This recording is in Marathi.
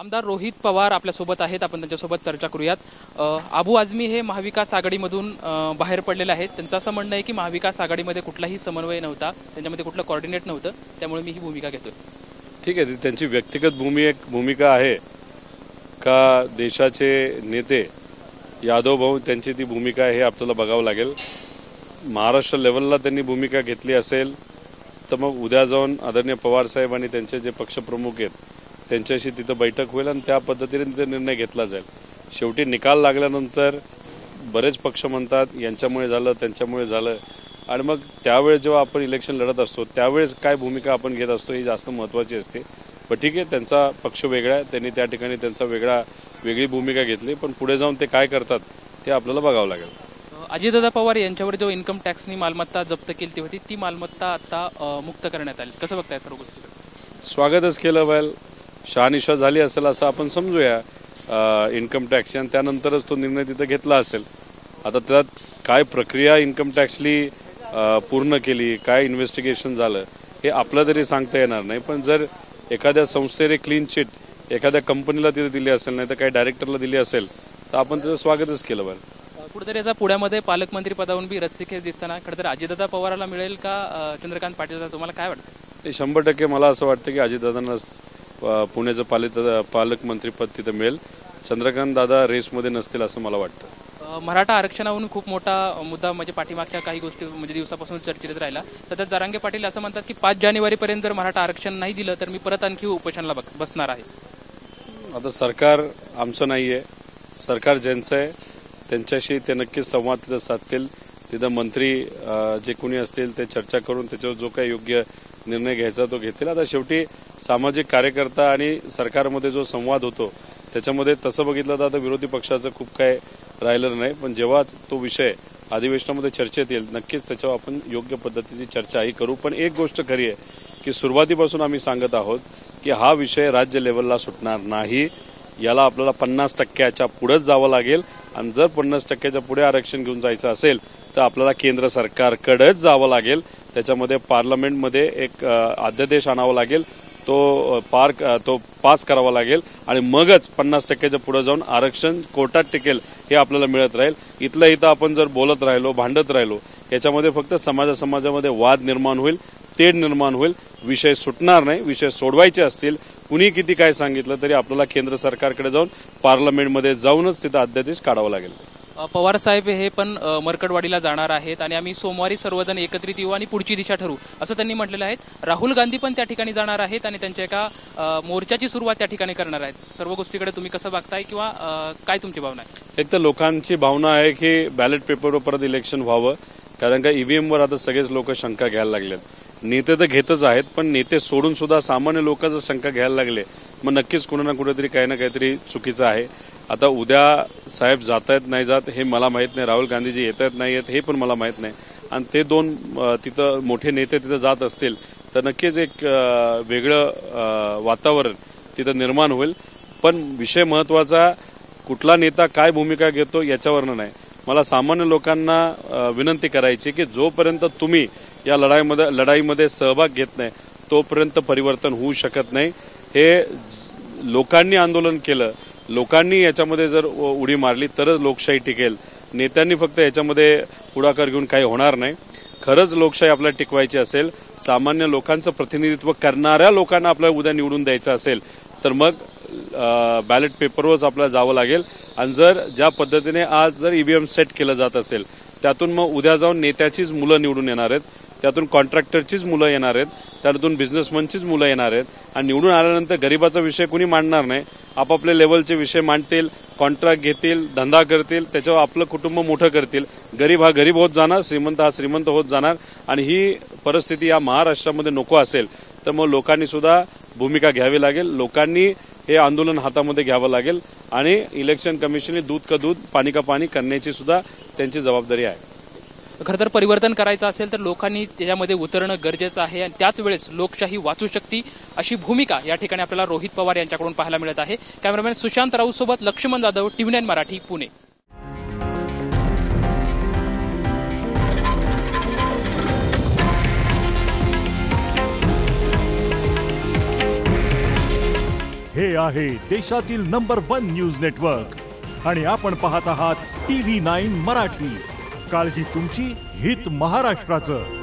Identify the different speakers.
Speaker 1: आमदार रोहित पवार आपल्यासोबत आहेत. आपण त्यांच्यासोबत चर्चा करूयात. आबू आझमी हे महाविकास आघाडीमधून बाहेर पडलेले आहेत. त्यांचं असं म्हणणं आहे की महाविकास आघाडीमध्ये कुठलाही समन्वय नव्हता, त्यांच्यामध्ये कुठलं कोऑर्डिनेट नव्हतं, त्यामुळे मी ही भूमिका घेतोय.
Speaker 2: ठीक आहे, त्यांची व्यक्तिगत भूमिका आहे का देशाचे नेते यादव भाऊ त्यांची ती भूमिका आहे हे आपल्याला बघावं लागेल. महाराष्ट्र लेवलला त्यांनी भूमिका घेतली असेल तर मग उद्या जाऊन आदरणीय पवार साहेब आणि त्यांचे जे पक्षप्रमुख आहेत त्यांच्याशी तिथं बैठक होईल आणि त्या पद्धतीने तिथे निर्णय घेतला जाईल. शेवटी निकाल लागल्यानंतर बरेच पक्ष म्हणतात यांच्यामुळे झालं त्यांच्यामुळे झालं, आणि मग त्यावेळेस जेव्हा आपण इलेक्शन लढत असतो त्यावेळेस काय भूमिका आपण घेत असतो ही जास्त महत्त्वाची असते. पण ठीक आहे, त्यांचा पक्ष वेगळा आहे, त्यांनी त्या ठिकाणी त्यांचा वेगळी भूमिका घेतली, पण पुढे जाऊन ते काय करतात ते आपल्याला बघावं लागेल.
Speaker 1: अजितदादा पवार यांच्यावर जो इन्कम टॅक्सनी मालमत्ता जप्त केली होती ती मालमत्ता आता मुक्त करण्यात आली, कसं बघताय सर्व गोष्टी?
Speaker 2: स्वागतच केलं पाहिजे, शहानिशा झाली असेल असं आपण समजूया इन्कम टॅक्सची, आणि त्यानंतरच तो निर्णय तिथं घेतला असेल. आता त्यात काय प्रक्रिया इन्कम टॅक्सली पूर्ण केली, काय इन्व्हेस्टिगेशन झालं हे आपलं तरी सांगता येणार नाही. पण जर एखाद्या संस्थेने क्लीन चिट एखाद्या कंपनीला तिथे दिली असेल, नाही तर काही डायरेक्टरला दिली असेल तर आपण त्याचं स्वागतच केलं पाहिजे.
Speaker 1: कुठेतरी आता पुण्यामध्ये पालकमंत्री पदावरून बी रस्सीखेच दिसताना खरंतर अजितदादा पवाराला मिळेल का चंद्रकांत पाटील, तुम्हाला काय वाटतं?
Speaker 2: 100% मला असं वाटतं की अजितदादांना पुण्याचं पालकमंत्रीपद तिथं मिळेल. चंद्रकांत दादा रेसमध्ये नसतील असं मला वाटतं.
Speaker 1: मराठा आरक्षणावरून खूप मोठा मुद्दा म्हणजे पाठीमागच्या काही गोष्टी म्हणजे दिवसापासून चर्चेत राहिला. तर जरांगे पाटील असं म्हणतात की 5 जानेवारीपर्यंत जर मराठा आरक्षण नाही दिलं तर मी परत आणखी उपोषणाला बसणार आहे.
Speaker 2: आता सरकार आमचं नाही आहे, सरकार ज्यांचं आहे त्यांच्याशी ते नक्कीच संवाद तिथं साधतील. तिथं मंत्री जे कोणी असतील ते चर्चा करून त्याच्यावर जो काही योग्य निर्णय घ्यायचा तो घेतील. आता शेवटी सामाजिक कार्यकर्ता आणि सरकारमध्ये जो संवाद होतो त्याच्यामध्ये तसं बघितलं तर आता विरोधी पक्षाचं खूप काय राहिलं नाही, पण जेव्हा तो विषय अधिवेशनामध्ये चर्चेत येईल नक्कीच त्याच्यावर आपण योग्य पद्धतीची चर्चाही करू. पण एक गोष्ट खरी आहे की सुरुवातीपासून आम्ही सांगत आहोत की हा विषय राज्य लेवलला सुटणार नाही, याला आपल्याला 50% पुढेच जावं लागेल, आणि जर 50% पुढे आरक्षण घेऊन जायचं असेल तर आपल्याला केंद्र सरकारकडेच जावं लागेल. त्याच्यामध्ये पार्लमेंटमध्ये एक अध्यादेश आणावा लागेल, तो पास करावा लागेल, आणि मगच 50% पुढे जाऊन आरक्षण कोर्टात टिकेल हे आपल्याला मिळत राहील. इथं आपण जर बोलत राहिलो, भांडत राहिलो, याच्यामध्ये फक्त समाजामध्ये वाद निर्माण होईल, तेढ निर्माण होईल, विषय सुटणार नाही. विषय सोडवायचे असतील कुणी किती काय सांगितलं तरी आपल्याला केंद्र सरकारकडे जाऊन पार्लमेंटमध्ये जाऊनच तिथं अध्यादेश काढावा लागेल.
Speaker 1: पवार साहेब हे पण मरकडवाडीला जाणार आहेत आणि आम्ही सोमवारी सर्वजण एकत्रित येऊ आणि पुढची दिशा ठरवू असं त्यांनी म्हटलेलं आहे. राहुल गांधी पण त्या ठिकाणी जाणार आहेत आणि त्यांच्या एका मोर्चाची सुरुवात त्या ठिकाणी करणार आहेत. सर्व गोष्टीकडे तुम्ही कसं बघताय किंवा काय तुमची भावना आहे?
Speaker 2: एक तर लोकांची भावना आहे की बॅलेट पेपरवर परत इलेक्शन व्हावं, कारण का ईव्हीएमवर आता सगळेच लोक शंका घ्यायला लागलेत. नेते तर घेतच आहेत, पण नेते सोडून सुद्धा सामान्य लोक जर शंका घ्यायला लागले मग नक्कीच कुठे ना कुठेतरी काही ना काहीतरी चुकीचं आहे. आता उद्या साहेब जात आहेत नाही जात हे मला माहीत नाही, राहुल गांधीजी येत आहेत नाही येत हे पण मला माहीत नाही, आणि ते दोन तिथं मोठे नेते तिथं जात असतील तर नक्कीच एक वेगळं वातावरण तिथं निर्माण होईल. पण विषय महत्त्वाचा कुठला नेता काय भूमिका घेतो याच्यावरनं नाही. मला सामान्य लोकांना विनंती करायची की जोपर्यंत तुम्ही या लढाईमध्ये सहभाग घेत नाही तोपर्यंत परिवर्तन होऊ शकत नाही. हे लोकांनी आंदोलन केलं, लोकांनी याच्यामध्ये जर उडी मारली तरच लोकशाही टिकेल. नेत्यांनी फक्त याच्यामध्ये पुढाकार घेऊन काही होणार नाही. खरंच लोकशाही आपल्याला टिकवायची असेल, सामान्य लोकांचं प्रतिनिधित्व करणाऱ्या लोकांना आपल्याला उद्या निवडून द्यायचं असेल तर मग बॅलेट पेपरवरच आपल्याला जावं लागेल. आणि जर ज्या पद्धतीने आज जर ईव्हीएम सेट केलं जात असेल त्यातून मग उद्या जाऊन नेत्याचीच मुलं निवडून येणार आहेत, त्यातून कॉन्ट्रॅक्टरचीच मुलं येणार आहेत, त्यातून बिझनेसमनचीच मुलं येणार आहेत, आणि निवडून आल्यानंतर गरिबाचा विषय कुणी मांडणार नाही. आपापल्या लेवलचे विषय मांडतील, कॉन्ट्रॅक्ट घेतील, धंदा करतील, त्याच्यावर आपलं कुटुंब मोठं करतील. गरीब हा गरीब होत जाणार, श्रीमंत हा श्रीमंत होत जाणार, आणि ही परिस्थिती या महाराष्ट्रामध्ये नको असेल तर मग लोकांनी सुद्धा भूमिका घ्यावी लागेल. लोकांनी हे आंदोलन हातामध्ये घ्यावं लागेल, आणि इलेक्शन कमिशनने दूध का दूध पाणी का पाणी करण्याची सुद्धा त्यांची जबाबदारी आहे.
Speaker 1: खरं तर परिवर्तन करायचं असेल तर लोकांनी त्याच्यामध्ये उतरणं गरजेचं आहे, आणि त्याच वेळेस लोकशाही वाचू शकते अशी भूमिका या ठिकाणी आपल्याला रोहित पवार यांच्याकडून पाहायला मिळत आहे. कॅमेरामॅन सुशांत राऊत सोबत लक्ष्मण जाधव, TV9 मराठी, पुणे.
Speaker 3: हे आहे देशातील नंबर 1 न्यूज नेटवर्क आणि आपण पाहत आहात TV9 मराठी. काळजी तुमची, हित महाराष्ट्राचं.